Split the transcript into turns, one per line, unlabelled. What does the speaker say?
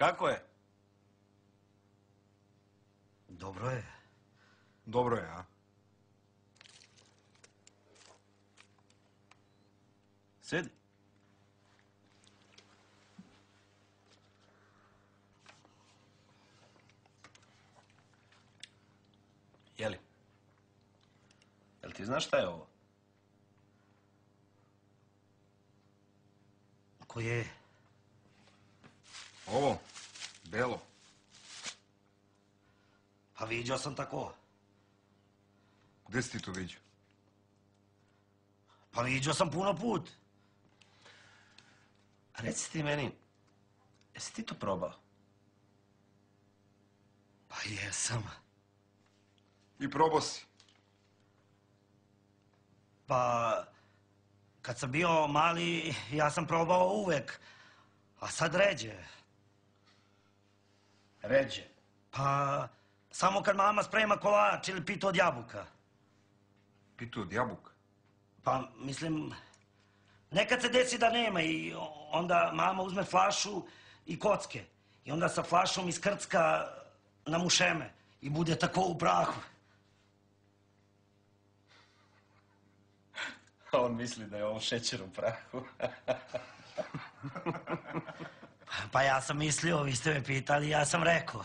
Kako je?
Dobro je.
Dobro je, a? Sedi. Jeli? Jel ti znaš šta je ovo?
Ko je?
Ovo? Belo.
Pa viđao sam tako.
Gde si ti to viđao?
Pa viđao sam puno put.
A reci ti meni, jesi ti to probao?
Pa jesam.
I probao si.
Pa, kad sam bio mali, ja sam probao uvek. A sad ređe.
Ređe.
Pa, samo kad mama sprema kolač ili pitu od jabuka.
Pitu od jabuka?
Pa, mislim, nekad se desi da nema i onda mama uzme flašu i kocke. I onda sa flašom iskrcka na mušeme i bude tako u prahu.
On misli da je ovo šećer u prahu.
Pa ja sam mislio, vi ste me pitali, ja sam rekao.